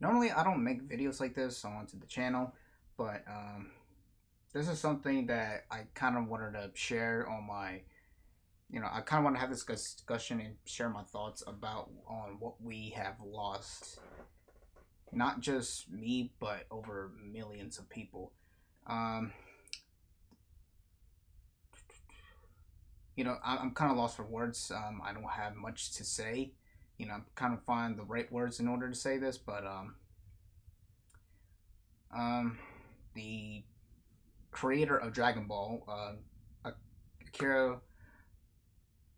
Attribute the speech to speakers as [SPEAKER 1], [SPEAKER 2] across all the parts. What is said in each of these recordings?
[SPEAKER 1] Normally, I don't make videos like this onto the channel, but this is something that I kind of wanted to share on my. I kind of want to have this discussion and share my thoughts about on what we have lost. Not just me, but over millions of people. Um, I'm kind of lost for words. I don't have much to say. I'm kind of find the right words in order to say this, but um, the creator of Dragon Ball, Akira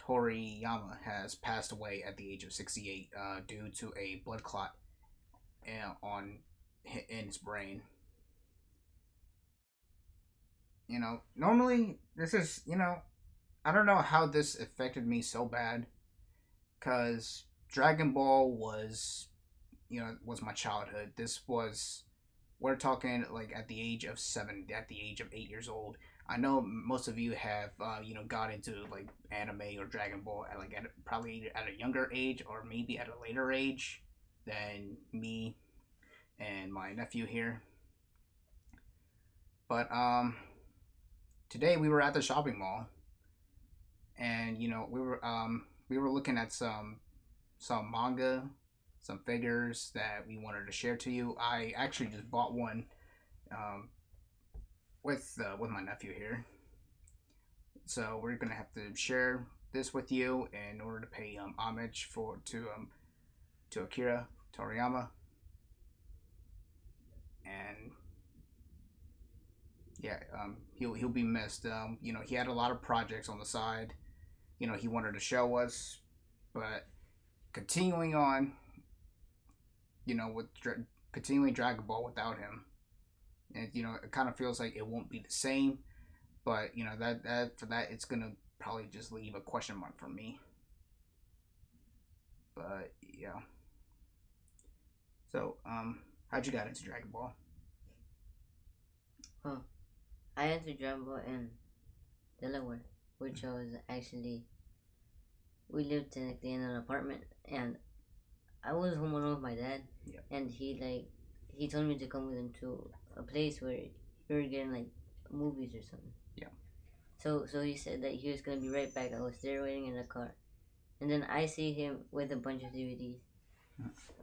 [SPEAKER 1] Toriyama, has passed away at the age of 68 due to a blood clot on in his brain. Normally this is I don't know how this affected me so bad because Dragon Ball was my childhood. This was we're talking like at the age of 8 years old. I know most of you have got into like anime or Dragon Ball probably at a younger age or maybe at a later age than me and my nephew here. But today we were at the shopping mall and we were looking at some manga, some figures that we wanted to share to you. I actually just bought one um, with my nephew here, so we're gonna have to share this with you in order to pay homage to Akira Toriyama, and yeah, he'll be missed. He had a lot of projects on the side. He wanted to show us, but continuing on, with continuing Dragon Ball without him, and it kind of feels like it won't be the same. But that for that it's gonna probably just leave a question mark for me. But yeah. So how'd you got into Dragon Ball?
[SPEAKER 2] Well, I entered Dragon Ball in Delaware, which was actually we lived technically in an apartment, and I was home alone with my dad,
[SPEAKER 1] Yeah.
[SPEAKER 2] and he told me to come with him to a place where we were getting like movies or something.
[SPEAKER 1] Yeah.
[SPEAKER 2] So he said that he was gonna be right back. I was there waiting in the car, and then I see him with a bunch of DVDs,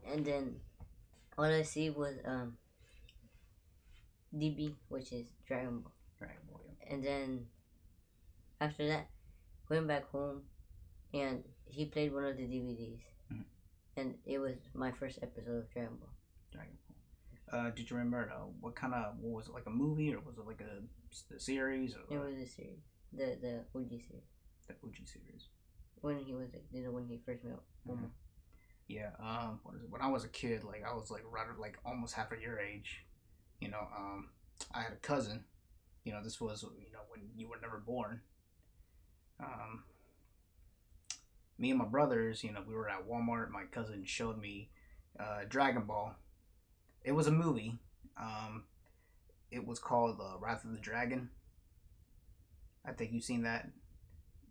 [SPEAKER 2] and then all I see was DB, which is Dragon Ball,
[SPEAKER 1] Dragon Ball. Yeah.
[SPEAKER 2] and then after that went back home, and he played one of the DVDs,
[SPEAKER 1] Mhm.
[SPEAKER 2] and it was my first episode of Dragon Ball.
[SPEAKER 1] Dragon Ball. Did you remember what was it, like a movie or was it like the series or
[SPEAKER 2] It was a series, the OG series,
[SPEAKER 1] the Fuji series?
[SPEAKER 2] when he was like, when he first met
[SPEAKER 1] Mm-hmm.
[SPEAKER 2] Momo.
[SPEAKER 1] Yeah. What is it? When I was a kid, like I was like right like almost half of your age. I had a cousin. This was when you were never born. Um, Me and my brothers, we were at Walmart. My cousin showed me Dragon Ball. It was a movie. Um, it was called Wrath of the Dragon. I think you've seen that.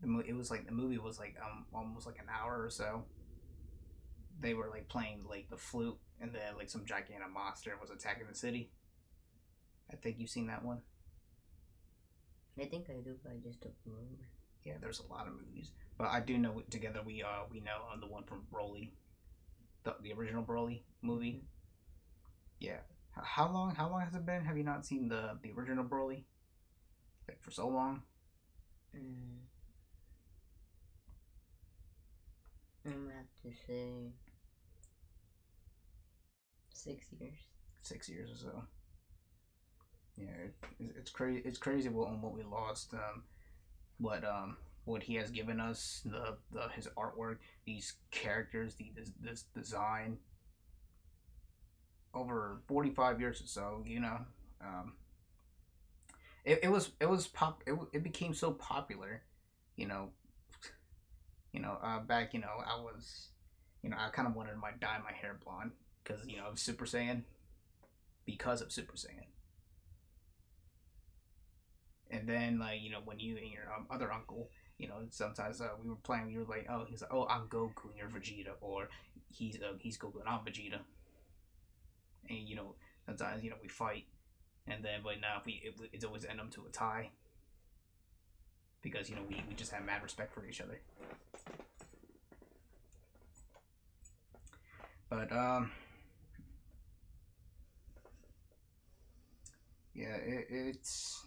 [SPEAKER 1] It was like the movie was like almost like an hour or so. They were like playing like the flute, and then like some gigantic monster was attacking the city. I think you've seen that one.
[SPEAKER 2] I think I do, but I just don't remember.
[SPEAKER 1] Yeah, there's a lot of movies, but I do know together we know the one from Broly, the original Broly movie.
[SPEAKER 2] Mm-hmm.
[SPEAKER 1] Yeah. How long has it been? Have you not seen the original Broly? Like for so long?
[SPEAKER 2] Mm, I'm gonna have to say 6 years.
[SPEAKER 1] 6 years or so. Yeah, it's crazy. It's crazy what we lost. What what he has given us, the his artwork, these characters, this design over 45 years or so. Um, it became so popular. You know, back I was, I kind of wanted to dye my hair blonde because of Super Saiyan, because of Super Saiyan. And then like when you and your other uncle, sometimes we were playing, you were like, oh, he's like, oh, I'm Goku and you're Vegeta, or he's Goku and I'm Vegeta. and sometimes we fight, and then but now it's always end up to a tie because we just have mad respect for each other. But yeah, it's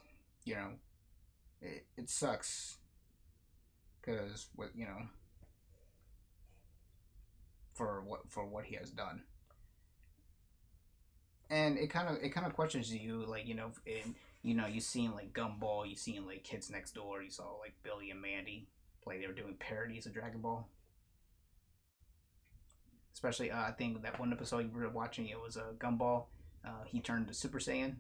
[SPEAKER 1] it sucks because what for what he has done, and it kind of questions you, like in you seen like Gumball, you seen like Kids Next Door, you saw like Billy and Mandy, like they were doing parodies of Dragon Ball. Especially, I think that one episode you were watching, it was a Gumball. He turned to Super Saiyan.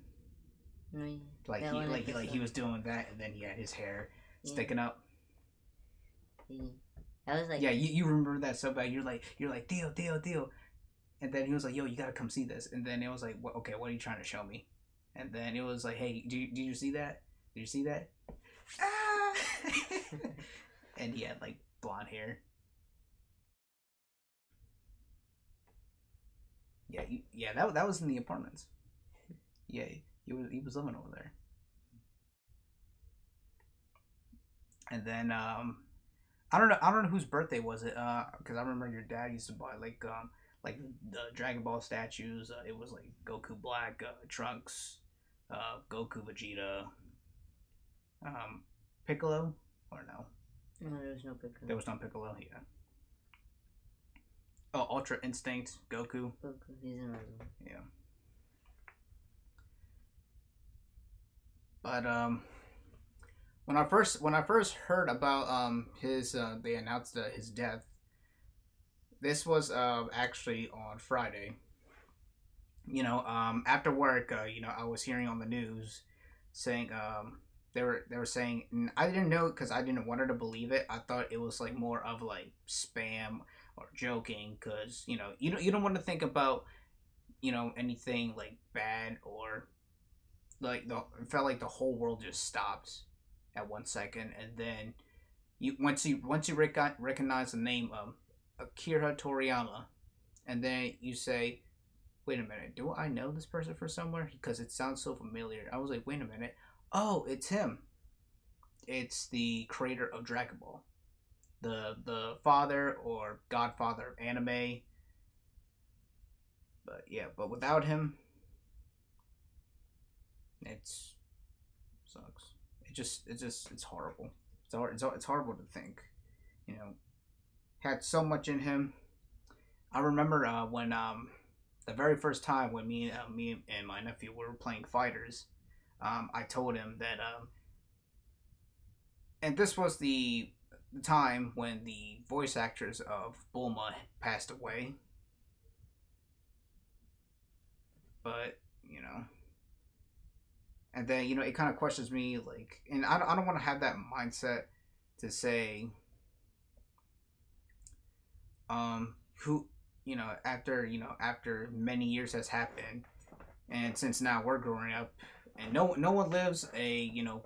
[SPEAKER 2] Oh, yeah.
[SPEAKER 1] Like
[SPEAKER 2] That
[SPEAKER 1] he
[SPEAKER 2] one
[SPEAKER 1] like he, like he
[SPEAKER 2] episode.
[SPEAKER 1] was doing that, and then he had his hair
[SPEAKER 2] Yeah.
[SPEAKER 1] sticking up.
[SPEAKER 2] Yeah. That was like
[SPEAKER 1] Yeah, you remember that so bad. You're like Theo, and then he was like, yo, you gotta come see this. And then it was like, okay, what are you trying to show me? And then it was like, hey, did you see that? Did you see that? Ah! And he had like blonde hair. Yeah, yeah, that was in the apartments. Yeah, he was living over there. And then I don't know whose birthday was it. Because I remember your dad used to buy like the Dragon Ball statues. It was like Goku Black, Trunks, Goku Vegeta, um, Piccolo, or no?
[SPEAKER 2] no, there was no picture.
[SPEAKER 1] There was no Piccolo. Yeah. Oh, Ultra Instinct, Goku.
[SPEAKER 2] Goku, he's another one.
[SPEAKER 1] Yeah. But when I first heard about his they announced his death. This was actually on Friday. After work, I was hearing on the news saying they were saying, and I didn't know because I didn't want her to believe it. I thought it was like more of like spam or joking because you don't want to think about anything like bad, or like it felt like the whole world just stopped at 1 second, and then once you recognize the name of Akira Toriyama, and then you say, wait a minute, do I know this person from somewhere? Because it sounds so familiar. I was like, wait a minute. Oh, it's him. It's the creator of Dragon Ball. The father or godfather of anime. But yeah, but without him, it's sucks. It's horrible. It's horrible to think. You know, had so much in him. I remember when the very first time when me and my nephew were playing fighters, I told him that and this was the time when the voice actors of Bulma passed away. But and then it kind of questions me, like, and I don't want to have that mindset to say who after many years has happened, and since now we're growing up, and no one lives an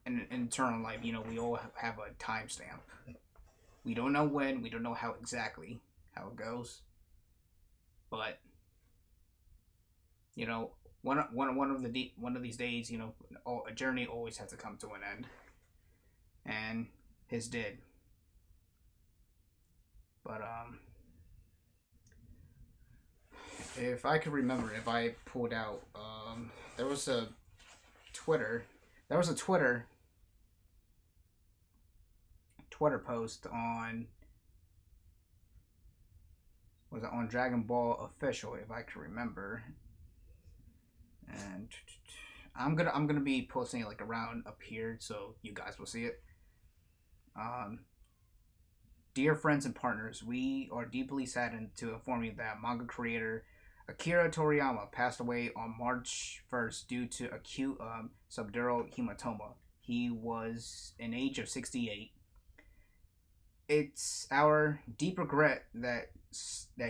[SPEAKER 1] eternal life. We all have a timestamp. We don't know when, we don't know how exactly how it goes, but one of these days, a journey always has to come to an end, and his did. But if I could remember, if I pulled out, there was a Twitter, there was a Twitter post on, was it on Dragon Ball official, if I can remember, and I'm gonna be posting it like around up here so you guys will see it. Um, Dear friends and partners, we are deeply saddened to inform you that manga creator Akira Toriyama passed away on March 1st due to acute subdural hematoma. He was an age of 68. It's our deep regret that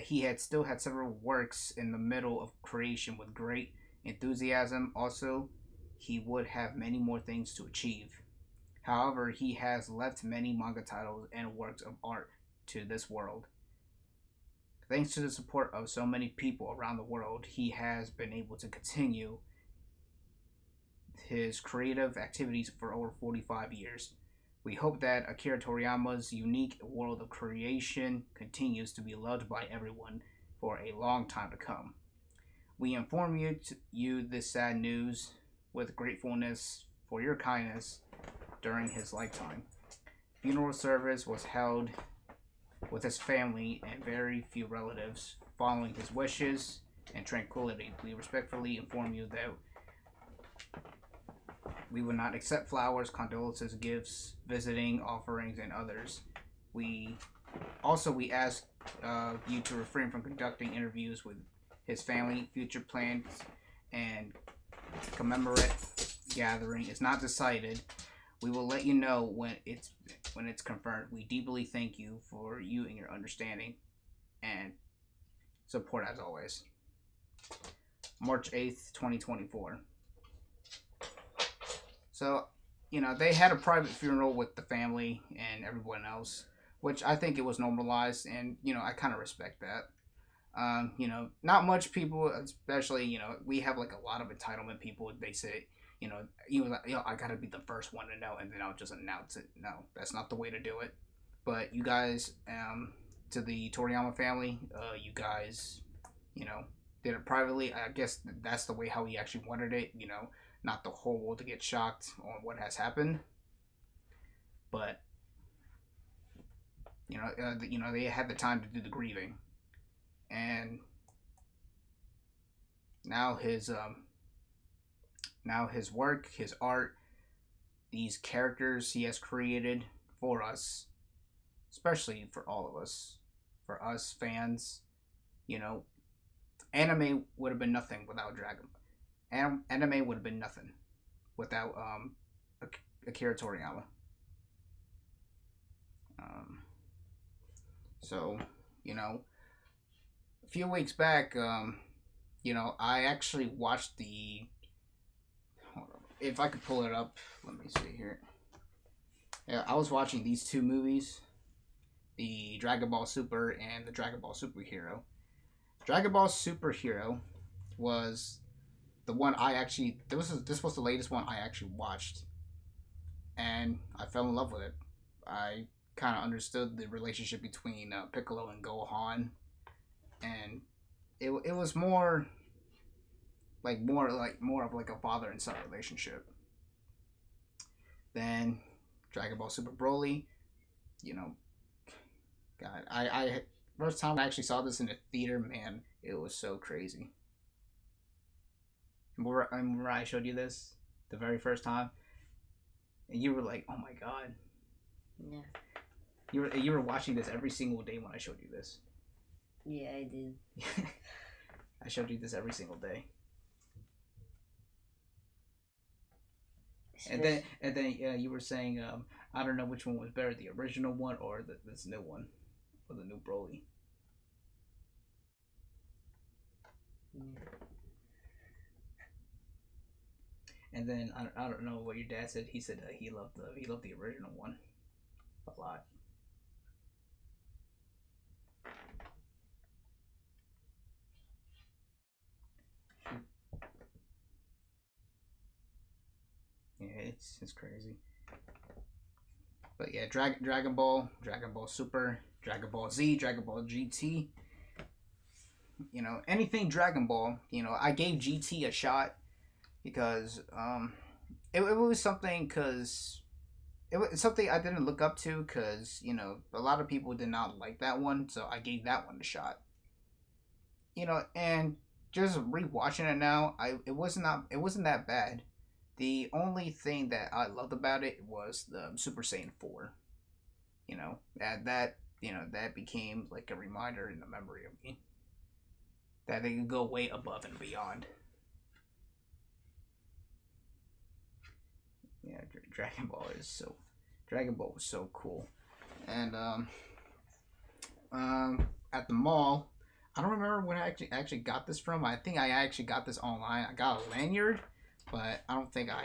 [SPEAKER 1] he had still had several works in the middle of creation with great enthusiasm. Also, he would have many more things to achieve. However, he has left many manga titles and works of art to this world. Thanks to the support of so many people around the world, he has been able to continue his creative activities for over 45 years. We hope that Akira Toriyama's unique world of creation continues to be loved by everyone for a long time to come. We inform you this sad news with gratefulness for your kindness during his lifetime. Funeral service was held with his family and very few relatives. Following his wishes and tranquility, we respectfully inform you that we will not accept flowers, condolences, gifts, visiting, offerings, and others. We ask you to refrain from conducting interviews with his family. Future plans and commemorate gathering is not decided. We will let you know when it's confirmed. We deeply thank you for you and your understanding and support as always. March 8th, 2024. So, they had a private funeral with the family and everyone else, which I think it was normalized, and, I kind of respect that. Not much people, especially, we have like a lot of entitlement people. They say, I gotta be the first one to know, and then I'll just announce it. No, that's not the way to do it. But you guys, to the Toriyama family, you guys, did it privately. I guess that's the way how he actually wanted it. Not the whole world to get shocked on what has happened. But they had the time to do the grieving, and now his work, his art, these characters he has created for us, especially for all of us, for us fans, anime would have been nothing without Dragon. Anime would have been nothing without Akira Toriyama. So, a few weeks back, I actually watched the. Hold on. If I could pull it up, let me see here. Yeah, I was watching these two movies, the Dragon Ball Super and the Dragon Ball Superhero. Dragon Ball Superhero was the one I actually. This was the latest one I actually watched, and I fell in love with it. I kind of understood the relationship between Piccolo and Gohan, and it was more of like a father and son relationship. Then Dragon Ball Super Broly, God, I first time I actually saw this in the theater, man, it was so crazy. Remember I showed you this the very first time, and you were like, "Oh my god!"
[SPEAKER 2] Yeah.
[SPEAKER 1] You were watching this every single day when I showed you this.
[SPEAKER 2] Yeah, I did.
[SPEAKER 1] I showed you this every single day. And then you were saying I don't know which one was better, the original one or this new one, or the new Broly.
[SPEAKER 2] Yeah.
[SPEAKER 1] And then I don't know what your dad said. He said he loved the original one a lot. Yeah, it's crazy. But yeah, Dragon Ball, Dragon Ball Super, Dragon Ball Z, Dragon Ball GT. Anything Dragon Ball. I gave GT a shot because it was something because it was something I didn't look up to because a lot of people did not like that one, so I gave that one a shot. And just rewatching it now, it wasn't that bad. The only thing that I loved about it was the Super Saiyan 4. That became like a reminder in the memory of me that they could go way above and beyond. Yeah, Dragon Ball was so cool. And at the mall, I don't remember when I actually got this from. I think I actually got this online. I got a lanyard, but I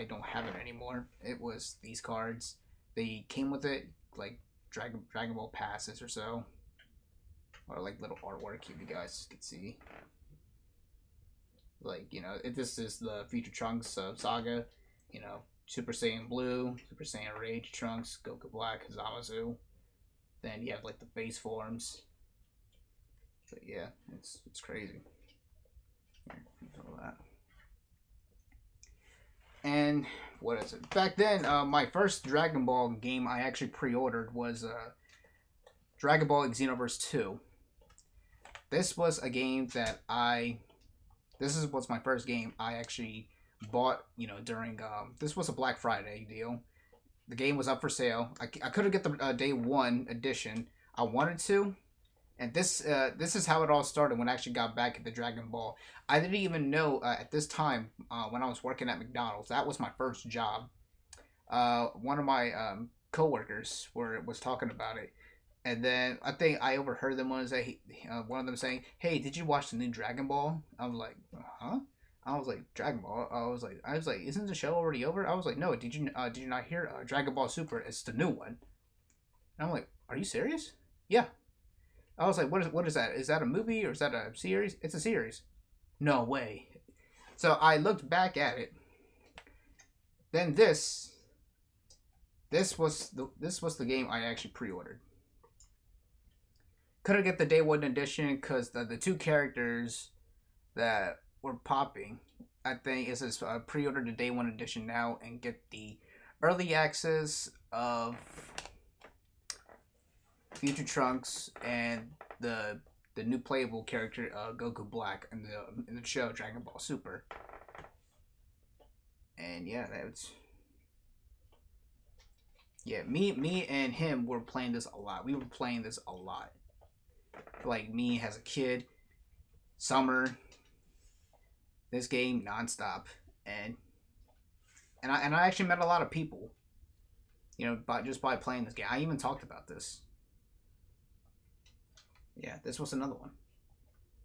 [SPEAKER 1] don't have it anymore. It was these cards. They came with it like Dragon Ball passes or so. or like little artwork if you guys could see. Like, you know, this is the Future Trunks saga. You know, Super Saiyan Blue, Super Saiyan Rage Trunks, Goku Black, Zamasu. Then you have like the base forms. But yeah, it's crazy. Here, all that. And what is it? Back then, my first Dragon Ball game I actually pre-ordered was Dragon Ball Xenoverse 2. This was a game that was my first game I actually bought, you know, during, this was a Black Friday deal. The game was up for sale. I couldn't get the day one edition. I wanted to. And this is how it all started when I actually got back at the Dragon Ball. I didn't even know at this time when I was working at McDonald's. That was my first job. One of my coworkers was talking about it, and then I think I overheard them one of them saying, "Hey, did you watch the new Dragon Ball?" I was like, "Huh?" I was like, "Dragon Ball." I was like, "Isn't the show already over?" I was like, "No, did you not hear Dragon Ball Super? It's the new one." And I'm like, "Are you serious?" Yeah. I was like, what is that? Is that a movie or is that a series? It's a series. No way. So I looked back at it. Then this was the game I actually pre-ordered. Couldn't get the day one edition because the two characters that were popping, I think, is this pre-order the day one edition now and get the early access of Future Trunks and the new playable character Goku Black in the show Dragon Ball Super. And yeah, me and him were playing this a lot. We were playing this a lot. Like me as a kid, summer, this game nonstop, and I actually met a lot of people, you know, by playing this game. I even talked about this. Yeah, this was another one.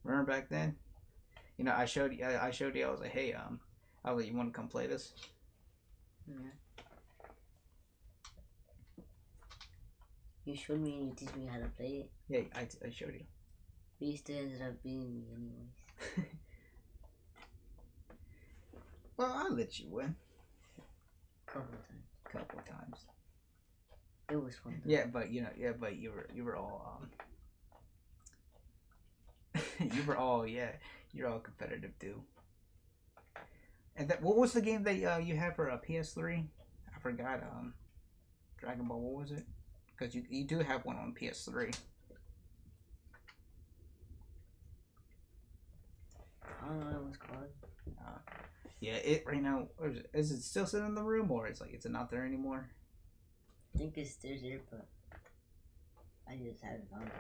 [SPEAKER 1] Remember back then? You know, I showed you. I was like, hey, I was like, you want to come play this?
[SPEAKER 2] Yeah. You showed me and you teach me how to play it.
[SPEAKER 1] Yeah, I showed you.
[SPEAKER 2] But you still ended up beating me anyways.
[SPEAKER 1] Well, I let you win.
[SPEAKER 2] Couple
[SPEAKER 1] times.
[SPEAKER 2] It was fun. Though.
[SPEAKER 1] Yeah, but you were all you're all competitive too. And what was the game that you had for a PS3? I forgot. Dragon Ball. What was it? Because you do have one on PS3.
[SPEAKER 2] I don't know what it was called.
[SPEAKER 1] Yeah, it right now. Is it still sitting in the room, or it's not there anymore?
[SPEAKER 2] I think it's still there, but I just haven't found it.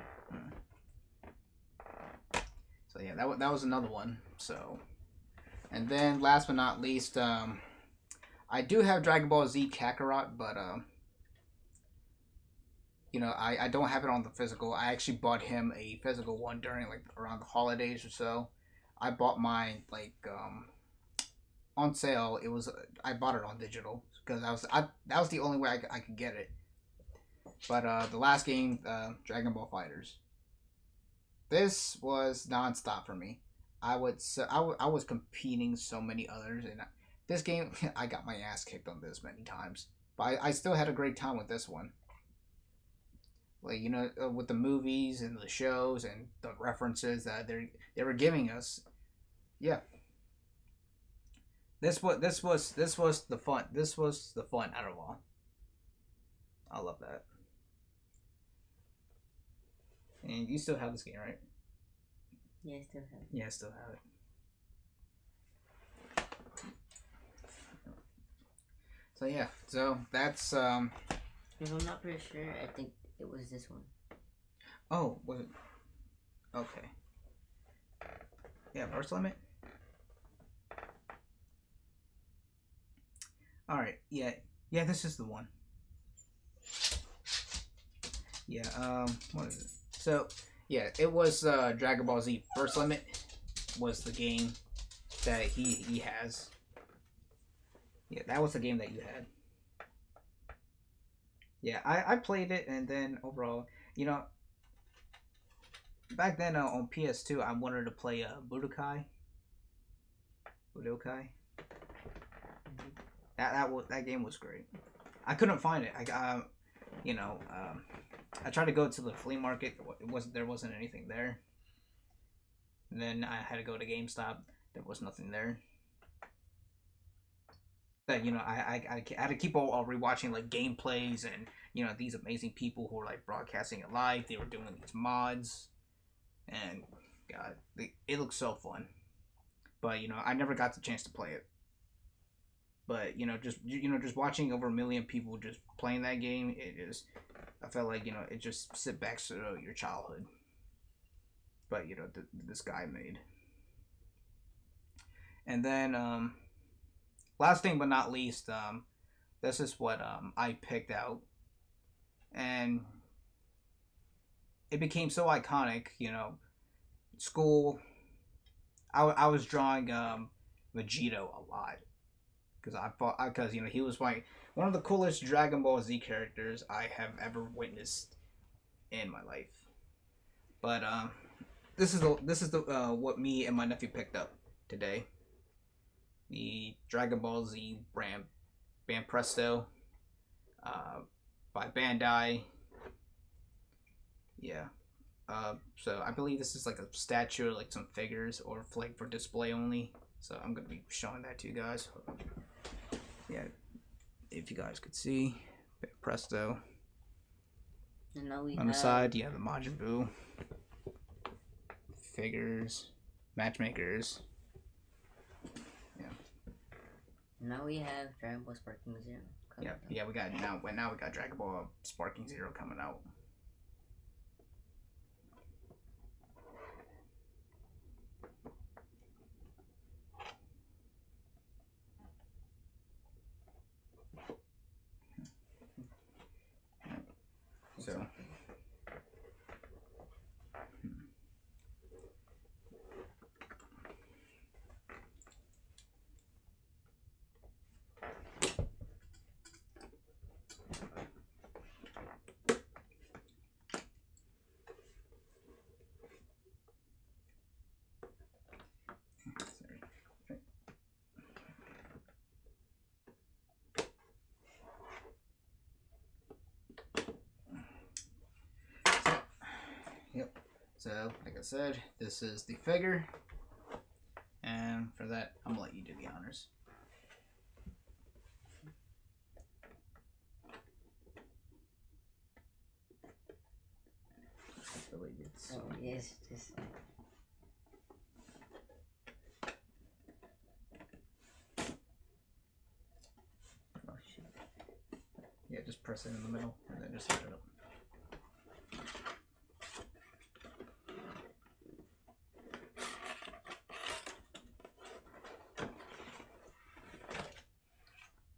[SPEAKER 1] So yeah, that was another one. So, and then last but not least, I do have Dragon Ball Z Kakarot, but you know, I don't have it on the physical. I actually bought him a physical one during around the holidays or so. I bought mine on sale. I bought it on digital because that was the only way I could get it. But the last game, Dragon Ball FighterZ, this was nonstop for me. I was competing so many others, and this game I got my ass kicked on this many times, but I still had a great time with this one. Like, you know, with the movies and the shows and the references that they were giving us. Yeah. This was the fun. This was the fun out of all. I love that. And you still have this game, right?
[SPEAKER 2] Yeah, I still have it.
[SPEAKER 1] Yeah, I still have it. So yeah, so that's
[SPEAKER 2] If I'm not pretty sure, I think it was this one.
[SPEAKER 1] Oh, was it? Okay. Yeah, burst limit. All right. Yeah. Yeah, this is the one. Yeah. What is it? So, yeah, it was Dragon Ball Z Burst Limit was the game that he has. Yeah, that was the game that you had. Yeah, I played it, and then overall, you know, back then on PS2, I wanted to play Budokai. That game was great. I couldn't find it. You know, I tried to go to the flea market. There wasn't anything there. And then I had to go to GameStop. There was nothing there. That I had to keep all rewatching like gameplays and these amazing people who were like broadcasting it live. They were doing these mods, and God, it looks so fun. But I never got the chance to play it. But just watching over a million people just playing that game, I felt like it just sit back to your childhood. But this guy made. And then last thing but not least, this is what I picked out, and it became so iconic. School. I was drawing Vegito a lot because he was one of the coolest Dragon Ball Z characters I have ever witnessed in my life. But this is the what me and my nephew picked up today. The Dragon Ball Z brand Presto, by Bandai. Yeah. So I believe this is like a statue, like some figures, or like for display only. So I'm gonna be showing that to you guys. Yeah, if you guys could see, Presto.
[SPEAKER 2] And now we
[SPEAKER 1] on the side, the Majin Buu figures, matchmakers. Yeah.
[SPEAKER 2] Now we have Dragon Ball Sparking Zero.
[SPEAKER 1] Yeah. We got now we got Dragon Ball Sparking Zero coming out. So. Yep. So, like I said, this is the figure. And for that, I'm going to let you do the honors.
[SPEAKER 2] Oh, yes. Just...
[SPEAKER 1] Oh, shit. Yeah, just press it in the middle and then just hit it up.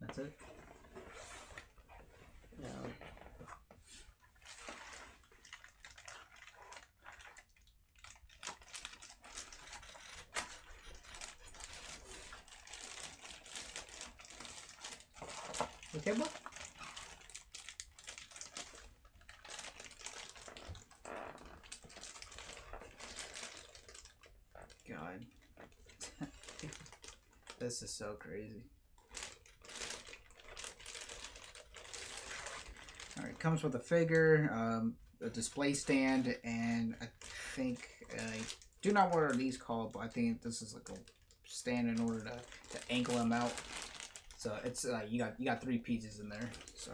[SPEAKER 1] That's it?
[SPEAKER 2] No.
[SPEAKER 1] Okay, bro? God. This is so crazy. Alright, comes with a figure, a display stand, and I think, I do not know what are these called, but I think this is like a stand in order to angle them out. So it's you got 3 pieces in there. So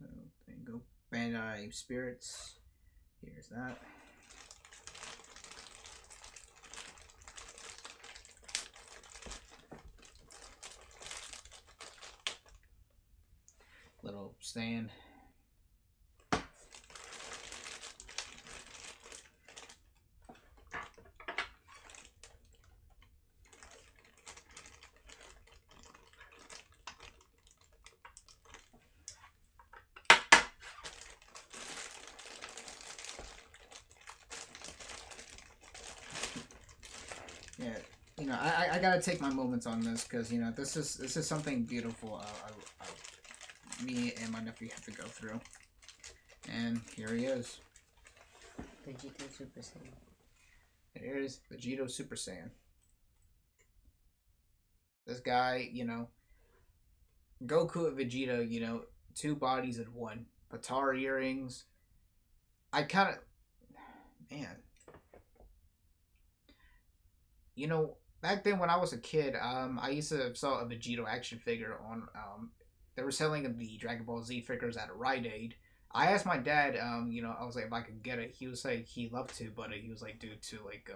[SPEAKER 1] there you go. Bandai Spirits. Here's that. Little stand. Yeah, I gotta take my moments on this because this is something beautiful. Me and my nephew have to go through, and here he is.
[SPEAKER 2] Vegeta Super Saiyan.
[SPEAKER 1] Here's Vegito Super Saiyan. This guy, Goku and Vegeta, two bodies in one. Patara earrings. I kind of, man, back then when I was a kid, I used to saw a Vegito action figure on, they were selling the Dragon Ball Z figures at a Rite Aid. I asked my dad, I was like, if I could get it. He was like, he'd love to, but he was like, due to like,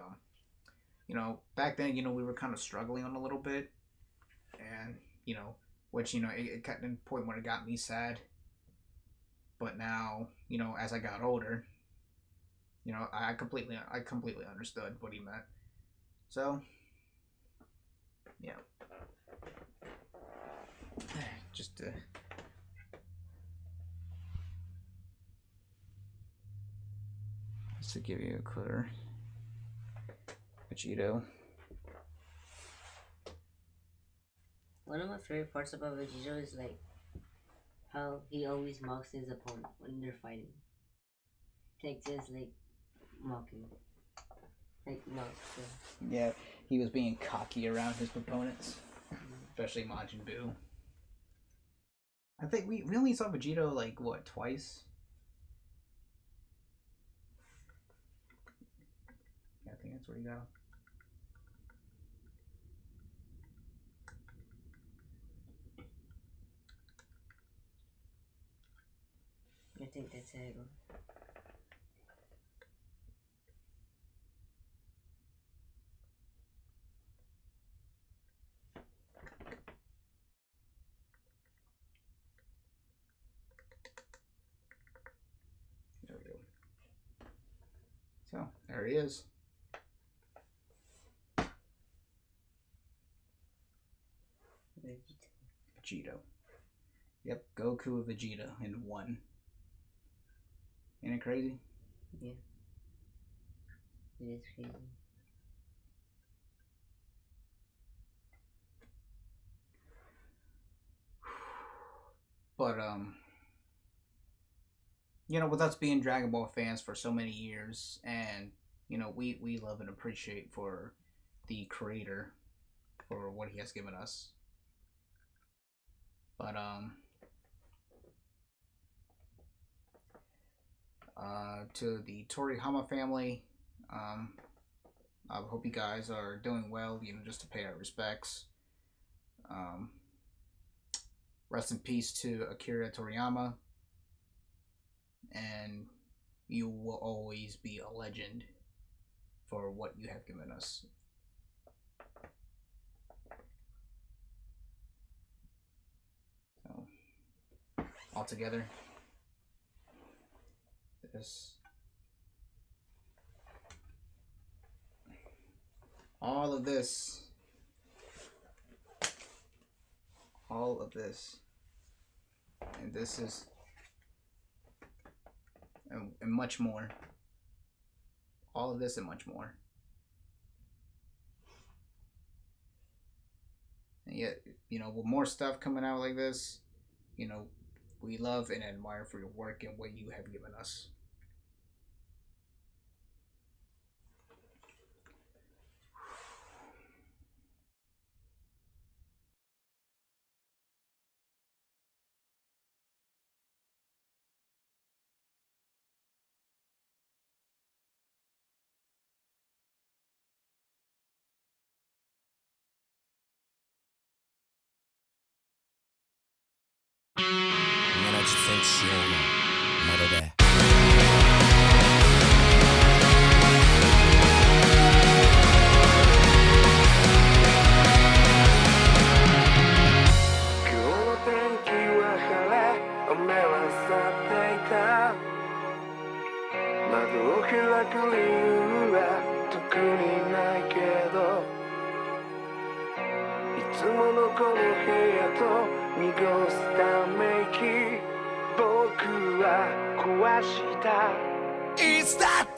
[SPEAKER 1] back then, we were kind of struggling on a little bit, and which it got to the point where it got me sad. But now, as I got older, I completely understood what he meant. So, yeah, just to give you a clear Vegito.
[SPEAKER 2] One of my favorite parts about Vegito is like how he always mocks his opponent when they're fighting. Like just like mocking. Like mocks.
[SPEAKER 1] Yeah, he was being cocky around his opponents, especially Majin Buu. I think we only saw Vegito like what, twice? Yeah, I think that's where he got him.
[SPEAKER 2] I think that's how it goes.
[SPEAKER 1] There we go. So, there he is. Vegito. Yep, Goku and Vegeta in one. Ain't it crazy?
[SPEAKER 2] Yeah. It is crazy.
[SPEAKER 1] But with us being Dragon Ball fans for so many years, and we love and appreciate for the creator for what he has given us. But to the Toriyama family, I hope you guys are doing well. Just to pay our respects. Rest in peace to Akira Toriyama, and you will always be a legend for what you have given us. So, all together, all of this, and this is, and much more. All of this and much more. And yet, with more stuff coming out like this, we love and admire for your work and what you have given us.
[SPEAKER 3] Is that